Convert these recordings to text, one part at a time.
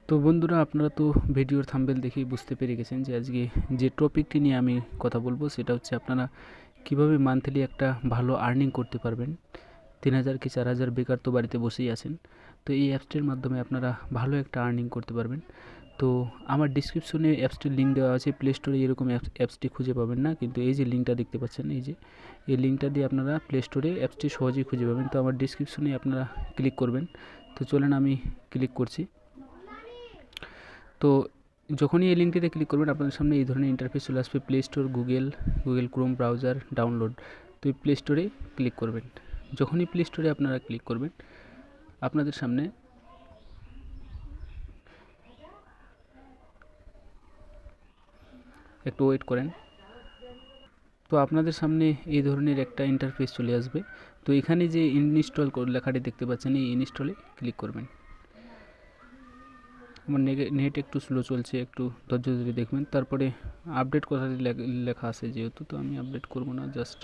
তো বন্ধুরা, আপনারা তো ভিডিওর থাম্বনেল দেখেই বুঝতে পেরে গেছেন যে আজকে যে টপিকটি নিয়ে আমি কথা বলবো সেটা হচ্ছে আপনারা কিভাবে মান্থলি একটা ভালো আর্নিং করতে পারবেন। 3000 কি 4000 বেকার তো বাড়িতে বসেই আছেন, তো এই অ্যাপসটির মাধ্যমে আপনারা ভালো একটা আর্নিং করতে পারবেন। তো আমার ডিসক্রিপশনে অ্যাপসটির লিঙ্ক দেওয়া আছে। প্লে স্টোরে এরকম অ্যাপসটি খুঁজে পাবেন না, কিন্তু এই যে লিঙ্কটা দেখতে পাচ্ছেন, এই লিঙ্কটা দিয়ে আপনারা প্লে স্টোরে অ্যাপসটি সহজেই খুঁজে পাবেন। তো আমার ডিসক্রিপশনে আপনারা ক্লিক করবেন। তো চলেন আমি ক্লিক করছি। তো যখনই এই লিঙ্কটিতে ক্লিক করবেন আপনাদের সামনে এই ধরনের ইন্টারফেস চলে আসবে। Play store, Google Chrome browser, download. তো এই প্লে স্টোরে ক্লিক করবেন। যখনই প্লে স্টোরে আপনারা ক্লিক করবেন আপনাদের সামনে একটু ওয়েট করেন। তো আপনাদের সামনে এই ধরনের একটা ইন্টারফেস চলে আসবে। তো এখানে যে ইনস্টল লেখাটি দেখতে পাচ্ছেন, এই ইনস্টলে ক্লিক করবেন। আমার নেট একটু স্লো চলছে, একটু ধৈর্য ধরে দেখবেন। তারপরে আপডেট কথাটি লেখা আছে যেহেতু, তো আমি আপডেট করব না, জাস্ট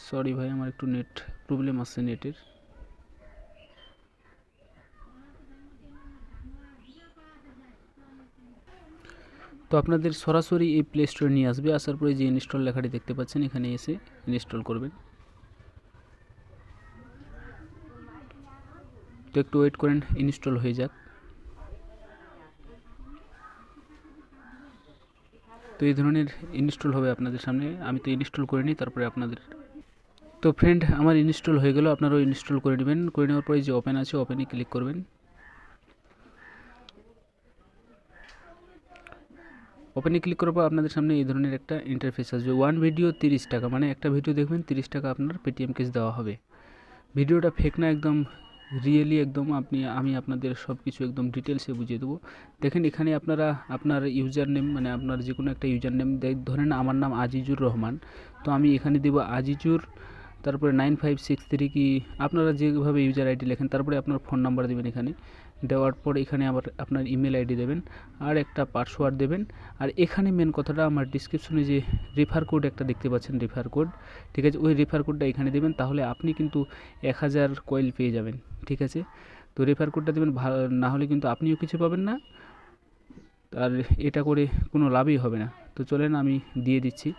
সরি ভাই, আমার একটু নেট প্রবলেম আছে নেটের। তো আপনাদের সরাসরি এই প্লে স্টোরে নিয়ে আসবে। আসার পরে যে ইনস্টল লেখাটি দেখতে পাচ্ছেন এখানে এসে ইনস্টল করবেন। তো একটু ওয়েট করেন, ইনস্টল হয়ে যাক। তো এই ধরনের ইনস্টল হবে আপনাদের সামনে। আমি তো ইনস্টল করে নিই, তারপরে আপনাদের। তো ফ্রেন্ড, আমার ইনস্টল হয়ে গেল, আপনারাও ইনস্টল করে নেবেন। করে নেওয়ার পরে যে ওপেন আছে ওপেনে ক্লিক করবেন। ওপেনে ক্লিক করার পর আপনাদের সামনে এই ধরনের একটা ইন্টারফেস আসবে। 1 ভিডিও 30 টাকা, মানে একটা ভিডিও দেখবেন 30 টাকা আপনার পেটিএম ক্যাশ দেওয়া হবে। ভিডিওটা ফেক না, একদম রিয়েলি, একদম আমি আপনাদের সব কিছু একদম ডিটেলসে বুঝিয়ে দেবো। দেখেন এখানে আপনারা আপনার ইউজার নেম, মানে আপনার যে কোনো একটা ইউজার নেম, ধরেন আমার নাম আজিজুর রহমান, তো আমি এখানে দেবো আজিজুর, তারপরে 9563 কি আপনারা যেভাবে ইউজার আইডি লেখেন, তারপরে আপনার ফোন নাম্বার দেবেন। এখানে দেওয়ার পর এখানে আবার আপনার ইমেল আইডি দেবেন আর একটা পাসওয়ার্ড দেবেন। আর এখানে মেন কথাটা, আমার ডিসক্রিপশনে যে রেফার কোড একটা দেখতে পাচ্ছেন, রেফার কোড, ঠিক আছে, ওই রেফার কোডটা এখানে দেবেন। তাহলে আপনি কিন্তু 1000 কয়েল পেয়ে যাবেন, ঠিক আছে। তো রেফার কোডটা দেবেন, না হলে কিন্তু আপনিও কিছু পাবেন না, আর এটা করে কোনো লাভই হবে না। তো চলেন আমি দিয়ে দিচ্ছি।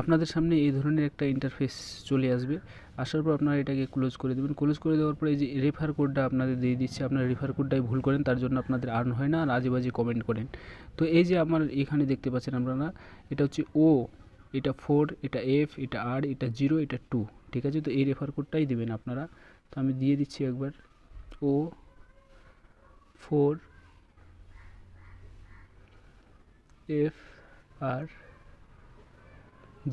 আপনাদের সামনে এই ধরনের একটা ইন্টারফেস চলে আসবে। আসার পর আপনারা এটাকে ক্লোজ করে দেবেন। ক্লোজ করে দেওয়ার পরে এই যে রেফার কোডটা আপনাদের দিয়ে দিচ্ছে, আপনারা রেফার কোডটাই ভুল করেন, তার জন্য আপনাদের আর্ন হয় না, আর আজেবাজে কমেন্ট করেন। তো এই যে আমার এখানে দেখতে পাচ্ছেন আপনারা, এটা হচ্ছে ও, এটা 4, এটা এফ, এটা আর, এটা 0, এটা 2, ঠিক আছে। তো এই রেফার কোডটাই দেবেন আপনারা। তো আমি দিয়ে দিচ্ছি একবার, ও 4 এফ আর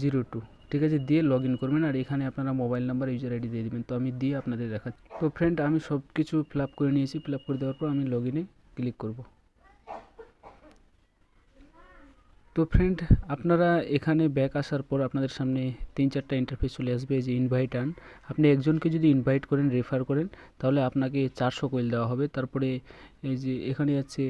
02, ঠিক আছে, দিয়ে লগ ইন করবেন। আর এখানে আপনারা মোবাইল নাম্বার, ইউজার আইডি দিয়ে দেবেন। তো আমি দিয়ে আপনাদের দেখাচ্ছি। তো ফ্রেন্ড, আমি সব কিছু ফিল আপ করে নিয়েছি। ফিল আপ করে দেওয়ার পর আমি লগ ইনে ক্লিক করব। তো ফ্রেন্ড, আপনারা এখানে ব্যাক আসার পর আপনাদের সামনে 3-4টা ইন্টারফেস চলে আসবে। যে ইনভাইট আর্ন, আপনি একজনকে যদি ইনভাইট করেন, রেফার করেন, তাহলে আপনাকে 400 কয়েল দেওয়া হবে। তারপরে এই যে এখানে আছে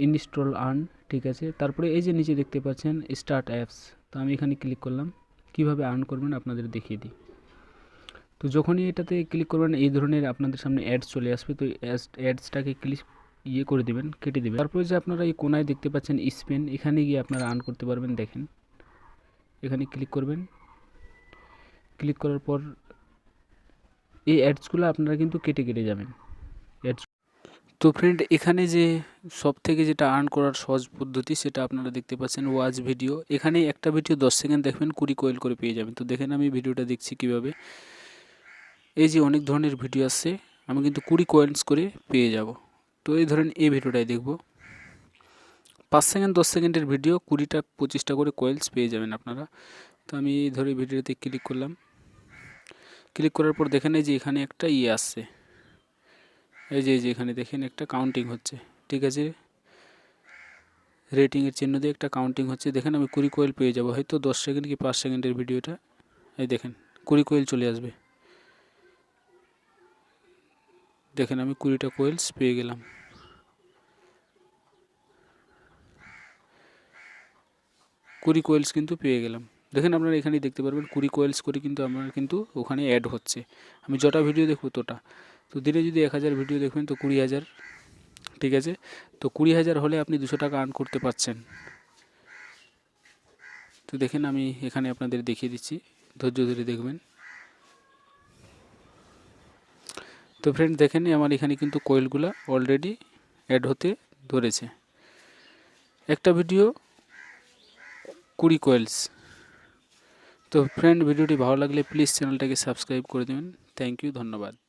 ইনস্টল আর্ন, ঠিক আছে। তারপরে এই যে নিচে দেখতে পাচ্ছেন স্টার্ট অ্যাপস, তো আমি এখানে ক্লিক করলাম। কিভাবে আর্ন করবেন আপনাদের দেখিয়ে দিই। তো যখনই এটাতে ক্লিক করবেন এই ধরনের আপনাদের সামনে অ্যাডস চলে আসবে। তো অ্যাডসটাকে ক্লিক করে দেবেন, কেটে দেবেন। তারপরে যে আপনারা এই কোনায় দেখতে পাচ্ছেন স্পেন, এখানে গিয়ে আপনারা আর্ন করতে পারবেন। দেখেন এখানে ক্লিক করবেন। ক্লিক করার পর এই অ্যাডসগুলো আপনারা কিন্তু কেটে কেটে যাবেন অ্যাডস। তো ফ্রেন্ড, এখানে যে সব থেকে যেটা আর্ন করার সহজ পদ্ধতি সেটা আপনারা দেখতে পাচ্ছেন, ওয়াচ ভিডিও। এখানে একটা ভিডিও 10 সেকেন্ড দেখবেন, 20 কয়েল করে পেয়ে যাবেন। তো দেখেন আমি ভিডিওটা দেখছি কীভাবে। এই যে অনেক ধরনের ভিডিও আসছে, আমি কিন্তু 20 কয়েন্স করে পেয়ে যাব। তো এই ধরেন এই ভিডিওটাই দেখব, 5 সেকেন্ড 10 সেকেন্ডের ভিডিও, 20টা 25টা করে কয়েলস পেয়ে যাবেন আপনারা। তো আমি এই ধরে ভিডিওতে ক্লিক করলাম। ক্লিক করার পর দেখেন এই যে এখানে একটা আসছে, এই যে এখানে দেখেন একটা কাউন্টিং হচ্ছে, ঠিক আছে, রেটিংয়ের চিহ্ন দিয়ে একটা কাউন্টিং হচ্ছে। দেখেন আমি 20 কয়েল পেয়ে যাব, হয়তো 10 সেকেন্ড কি 5 সেকেন্ডের ভিডিওটা। এই দেখেন 20 কয়েল চলে আসবে। দেখেন আমি 20টা কয়েলস পেয়ে গেলাম। 20 কয়েলস কিন্তু পেয়ে গেলাম। দেখেন আপনারা এখানেই দেখতে পারবেন 20 কয়েলস করে কিন্তু আমার কিন্তু ওখানে অ্যাড হচ্ছে। আমি যটা ভিডিও দেখব তটা। তো দিনে যদি 1000 ভিডিও দেখবেন তো 20,000, ঠিক আছে। তো 20,000 হলে আপনি 200 টাকা আর্ন করতে পারছেন। তো দেখেন আমি এখানে আপনাদের দেখিয়ে দিচ্ছি, ধৈর্য ধরে দেখবেন। তো ফ্রেন্ড দেখেন আমার এখানে কিন্তু কয়েলগুলো অলরেডি অ্যাড হতে ধরেছে। একটা ভিডিও 20 কয়েলস। তো ফ্রেন্ড ভিডিওটি ভালো লাগলে প্লিজ চ্যানেলটাকে সাবস্ক্রাইব করে দেবেন। থ্যাংক ইউ, ধন্যবাদ।